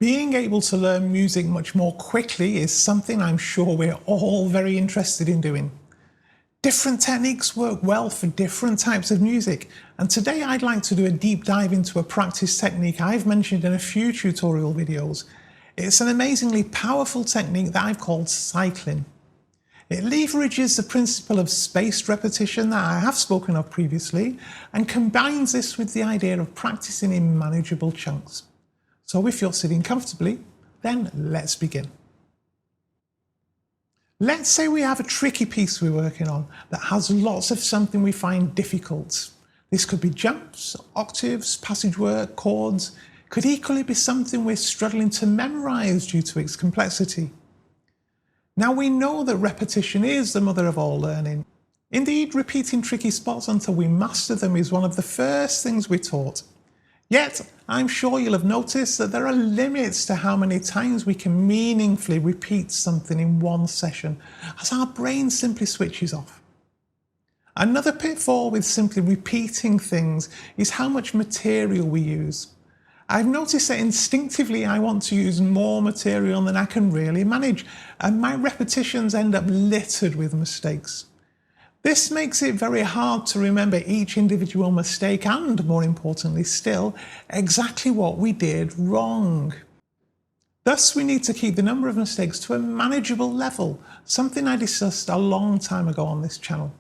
Being able to learn music much more quickly is something I'm sure we're all very interested in doing. Different techniques work well for different types of music, and today I'd like to do a deep dive into a practice technique I've mentioned in a few tutorial videos. It's an amazingly powerful technique that I've called cycling. It leverages the principle of spaced repetition that I have spoken of previously and combines this with the idea of practicing in manageable chunks. So if you're sitting comfortably, then let's begin. Let's say we have a tricky piece we're working on that has lots of something we find difficult. This could be jumps, octaves, passage work, chords. Could equally be something we're struggling to memorize due to its complexity. Now we know that repetition is the mother of all learning. Indeed, repeating tricky spots until we master them is one of the first things we're taught. Yet, I'm sure you'll have noticed that there are limits to how many times we can meaningfully repeat something in one session, as our brain simply switches off. Another pitfall with simply repeating things is how much material we use. I've noticed that instinctively I want to use more material than I can really manage, and my repetitions end up littered with mistakes. This makes it very hard to remember each individual mistake and, more importantly still, exactly what we did wrong. Thus, we need to keep the number of mistakes to a manageable level, something I discussed a long time ago on this channel.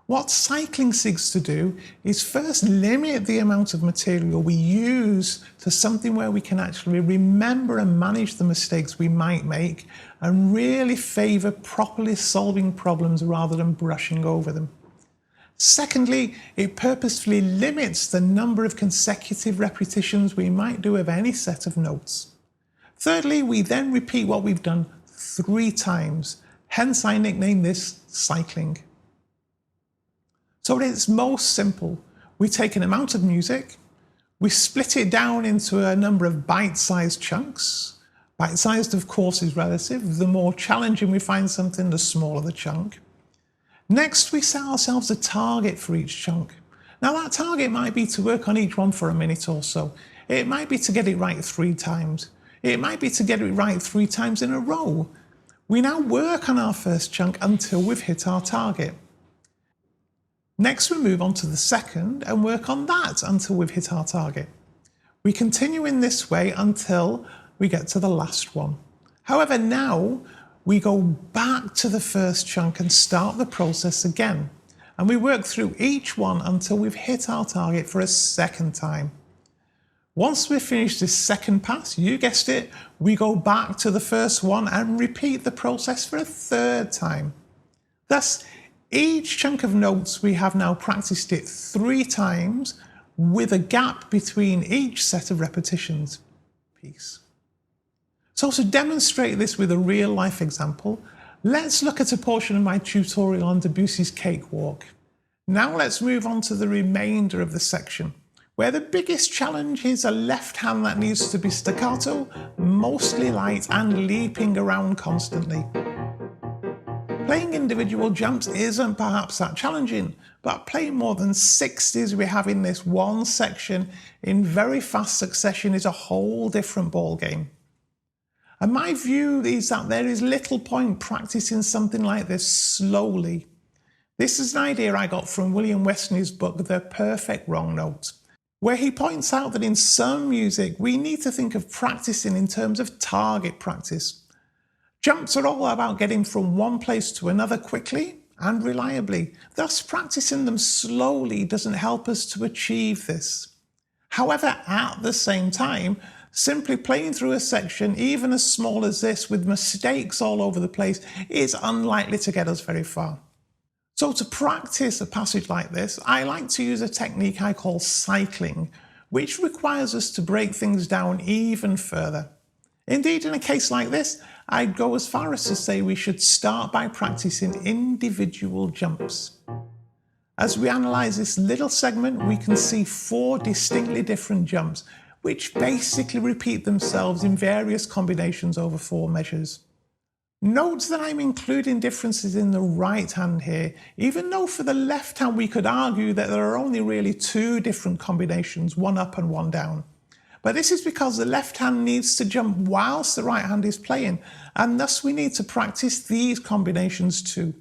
What cycling seeks to do is first limit the amount of material we use to something where we can actually remember and manage the mistakes we might make and really favour properly solving problems rather than brushing over them. Secondly, it purposefully limits the number of consecutive repetitions we might do of any set of notes. Thirdly, we then repeat what we've done 3 times, hence I nicknamed this cycling. So at its most simple, we take an amount of music, we split it down into a number of bite-sized chunks. Bite-sized, of course, is relative. The more challenging we find something, the smaller the chunk. Next, we set ourselves a target for each chunk. Now that target might be to work on each one for a minute or so. It might be to get it right 3 times. It might be to get it right 3 times in a row. We now work on our first chunk until we've hit our target. Next, we move on to the second and work on that until we've hit our target. We continue in this way until we get to the last one. However, now we go back to the first chunk and start the process again. And we work through each one until we've hit our target for a second time. Once we've finished this second pass, you guessed it, we go back to the first one and repeat the process for a third time. Thus, each chunk of notes we have now practiced it 3 times with a gap between each set of repetitions. Peace. So to demonstrate this with a real life example, let's look at a portion of my tutorial on Debussy's Cakewalk. Now let's move on to the remainder of the section, where the biggest challenge is a left hand that needs to be staccato, mostly light and leaping around constantly. Playing individual jumps isn't perhaps that challenging, but playing more than 60 as we have in this one section in very fast succession is a whole different ballgame. And my view is that there is little point practicing something like this slowly. This is an idea I got from William Westney's book, The Perfect Wrong Note, where he points out that in some music we need to think of practicing in terms of target practice. Jumps are all about getting from one place to another quickly and reliably. Thus, practicing them slowly doesn't help us to achieve this. However, at the same time, simply playing through a section, even as small as this, with mistakes all over the place, is unlikely to get us very far. So to practice a passage like this, I like to use a technique I call cycling, which requires us to break things down even further. Indeed, in a case like this, I'd go as far as to say we should start by practicing individual jumps. As we analyse this little segment, we can see 4 distinctly different jumps, which basically repeat themselves in various combinations over 4 measures. Note that I'm including differences in the right hand here, even though for the left hand we could argue that there are only really 2 different combinations, one up and one down. But this is because the left hand needs to jump whilst the right hand is playing, and thus we need to practice these combinations too.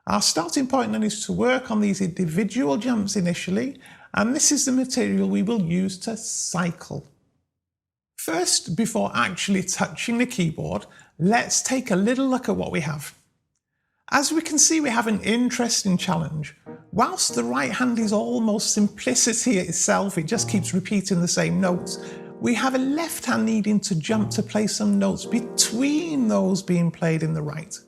Our starting point then is to work on these individual jumps initially, and this is the material we will use to cycle. First, before actually touching the keyboard, let's take a little look at what we have. As we can see, we have an interesting challenge. Whilst the right hand is almost simplicity itself, it just keeps repeating the same notes, we have a left hand needing to jump to play some notes between those being played in the right.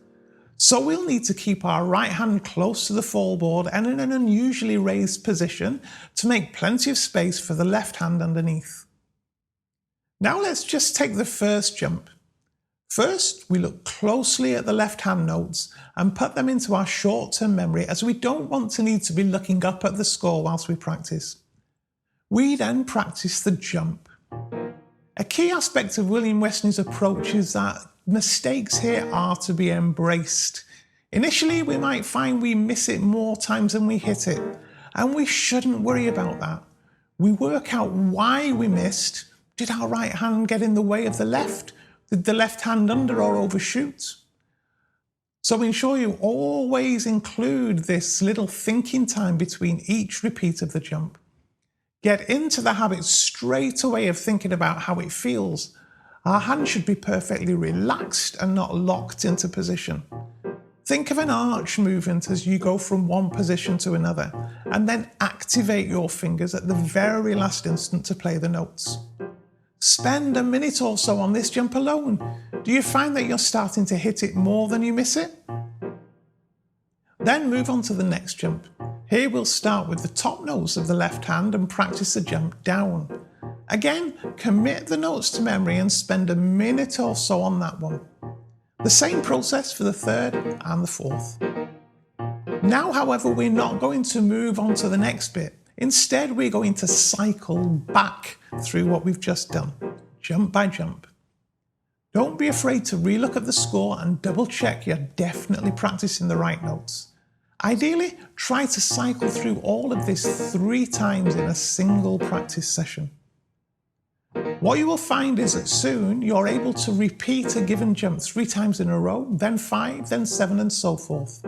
So we'll need to keep our right hand close to the fallboard and in an unusually raised position to make plenty of space for the left hand underneath. Now let's just take the first jump. First, we look closely at the left hand notes and put them into our short-term memory, as we don't want to need to be looking up at the score whilst we practice. We then practice the jump. A key aspect of William Westney's approach is that mistakes here are to be embraced. Initially, we might find we miss it more times than we hit it, and we shouldn't worry about that. We work out why we missed. Did our right hand get in the way of the left? Did the left hand under or overshoot? So ensure you always include this little thinking time between each repeat of the jump. Get into the habit straight away of thinking about how it feels. Our hand should be perfectly relaxed and not locked into position. Think of an arch movement as you go from one position to another, and then activate your fingers at the very last instant to play the notes. Spend a minute or so on this jump alone. Do you find that you're starting to hit it more than you miss it? Then move on to the next jump. Here we'll start with the top notes of the left hand and practice the jump down. Again, commit the notes to memory and spend a minute or so on that one. The same process for the third and the fourth. Now, however, we're not going to move on to the next bit. Instead, we're going to cycle back through what we've just done, jump by jump. Don't be afraid to relook at the score and double check you're definitely practicing the right notes. Ideally, try to cycle through all of this 3 times in a single practice session. What you will find is that soon you're able to repeat a given jump 3 times in a row, then 5, then 7, and so forth.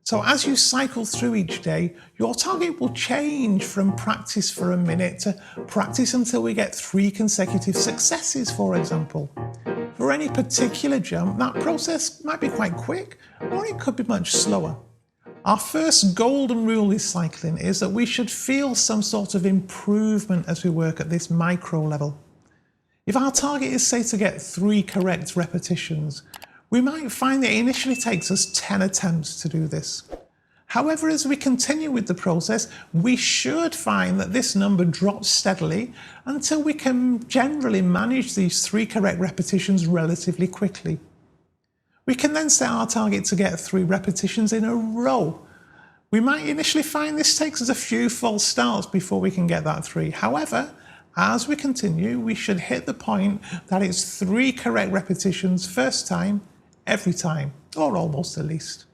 So as you cycle through each day, your target will change from practice for a minute to practice until we get 3 consecutive successes, for example. For any particular jump, that process might be quite quick, or it could be much slower. Our first golden rule with cycling is that we should feel some sort of improvement as we work at this micro level. If our target is, say, to get 3 correct repetitions, we might find that it initially takes us 10 attempts to do this. However, as we continue with the process, we should find that this number drops steadily until we can generally manage these 3 correct repetitions relatively quickly. We can then set our target to get 3 repetitions in a row. We might initially find this takes us a few false starts before we can get that 3. However, as we continue, we should hit the point that it's 3 correct repetitions first time, every time, or almost at least.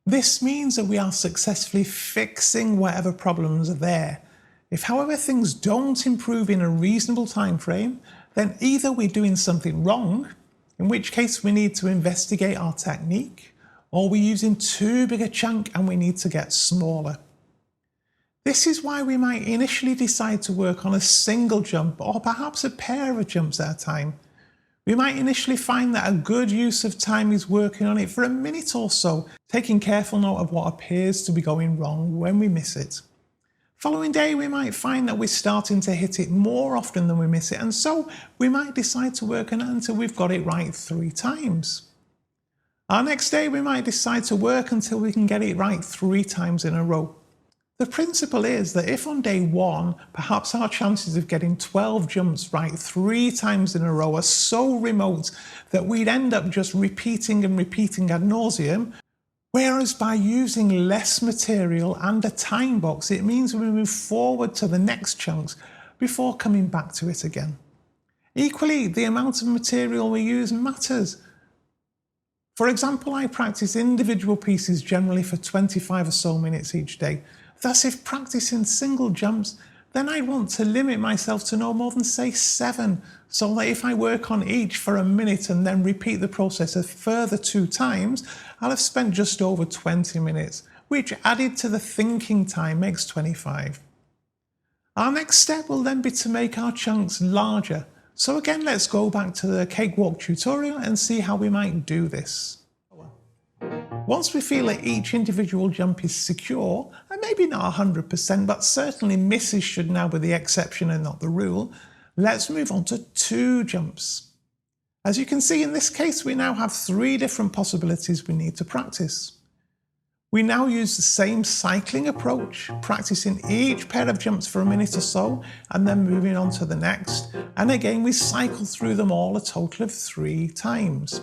This means that we are successfully fixing whatever problems are there. If, however, things don't improve in a reasonable time frame, then either we're doing something wrong, in which case we need to investigate our technique, or we're using too big a chunk and we need to get smaller. This is why we might initially decide to work on a single jump or perhaps a pair of jumps at a time. We might initially find that a good use of time is working on it for a minute or so, taking careful note of what appears to be going wrong when we miss it. Following day, we might find that we're starting to hit it more often than we miss it, and so we might decide to work on it until we've got it right 3 times. Our next day, we might decide to work until we can get it right 3 times in a row. The principle is that if on day 1, perhaps our chances of getting 12 jumps right 3 times in a row are so remote that we'd end up just repeating and repeating ad nauseum, whereas by using less material and a time box, it means we move forward to the next chunks before coming back to it again. Equally, the amount of material we use matters. For example, I practice individual pieces generally for 25 or so minutes each day. Thus, if practicing single jumps, then I'd want to limit myself to no more than, say, 7, so that if I work on each for a minute and then repeat the process a further 2 times, I'll have spent just over 20 minutes, which added to the thinking time makes 25. Our next step will then be to make our chunks larger. So again, let's go back to the cakewalk tutorial and see how we might do this. Once we feel that each individual jump is secure, and maybe not 100%, but certainly misses should now be the exception and not the rule, let's move on to 2 jumps. As you can see in this case, we now have 3 different possibilities we need to practice. We now use the same cycling approach, practicing each pair of jumps for a minute or so, and then moving on to the next. And again, we cycle through them all a total of 3 times.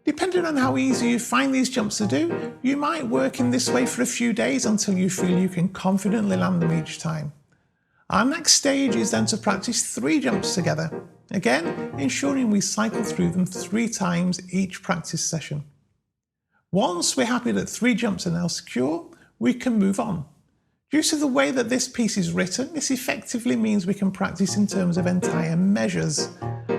Depending on how easy you find these jumps to do, you might work in this way for a few days until you feel you can confidently land them each time. Our next stage is then to practice 3 jumps together, again ensuring we cycle through them 3 times each practice session. Once we're happy that 3 jumps are now secure, we can move on. Due to the way that this piece is written, this effectively means we can practice in terms of entire measures.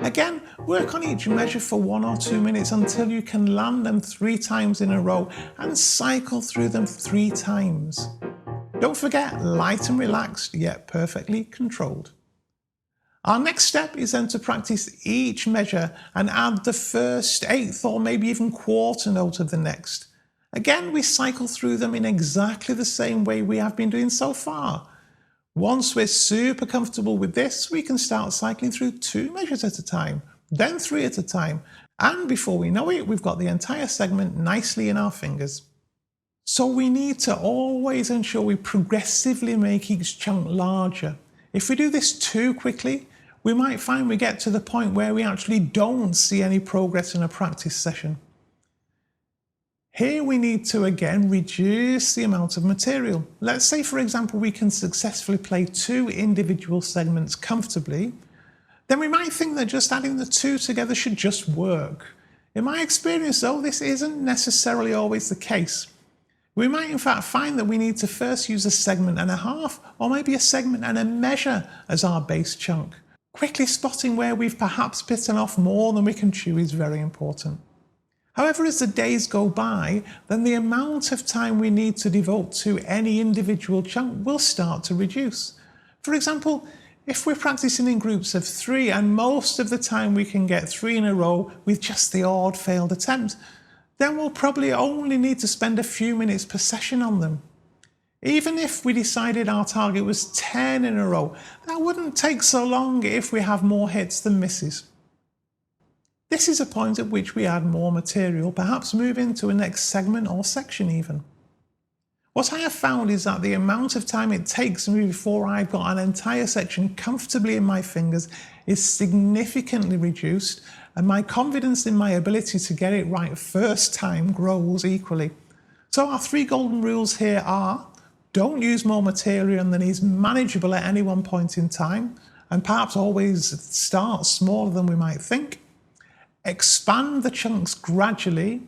Again, work on each measure for 1 or 2 minutes until you can land them 3 times in a row and cycle through them 3 times. Don't forget, light and relaxed, yet perfectly controlled. Our next step is then to practice each measure and add the first, 8th or maybe even quarter note of the next. Again, we cycle through them in exactly the same way we have been doing so far. Once we're super comfortable with this, we can start cycling through 2 measures at a time, then 3 at a time, and before we know it, we've got the entire segment nicely in our fingers. So we need to always ensure we progressively make each chunk larger. If we do this too quickly, we might find we get to the point where we actually don't see any progress in a practice session. Here we need to again reduce the amount of material. Let's say, for example, we can successfully play 2 individual segments comfortably, then we might think that just adding the 2 together should just work. In my experience though, this isn't necessarily always the case. We might in fact find that we need to first use a segment and a half, or maybe a segment and a measure as our base chunk. Quickly spotting where we've perhaps bitten off more than we can chew is very important. However, as the days go by, then the amount of time we need to devote to any individual chunk will start to reduce. For example, if we're practicing in groups of 3 and most of the time we can get 3 in a row with just the odd failed attempt, then we'll probably only need to spend a few minutes per session on them. Even if we decided our target was 10 in a row, that wouldn't take so long if we have more hits than misses. This is a point at which we add more material, perhaps move into a next segment or section even. What I have found is that the amount of time it takes me before I've got an entire section comfortably in my fingers is significantly reduced, and my confidence in my ability to get it right first time grows equally. So our 3 golden rules here are: don't use more material than is manageable at any one point in time, and perhaps always start smaller than we might think. Expand the chunks gradually,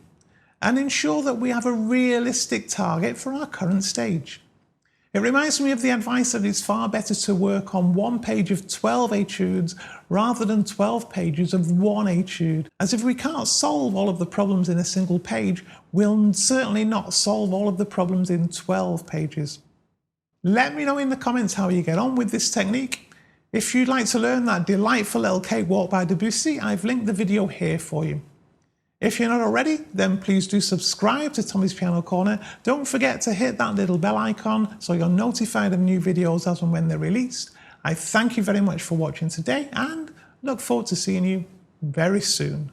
and ensure that we have a realistic target for our current stage. It reminds me of the advice that it's far better to work on 1 page of 12 etudes rather than 12 pages of 1 etude, as if we can't solve all of the problems in a single page, we'll certainly not solve all of the problems in 12 pages. Let me know in the comments how you get on with this technique. If you'd like to learn that delightful little cakewalk by Debussy, I've linked the video here for you. If you're not already, then please do subscribe to Tommy's Piano Corner. Don't forget to hit that little bell icon so you're notified of new videos as and when they're released. I thank you very much for watching today and look forward to seeing you very soon.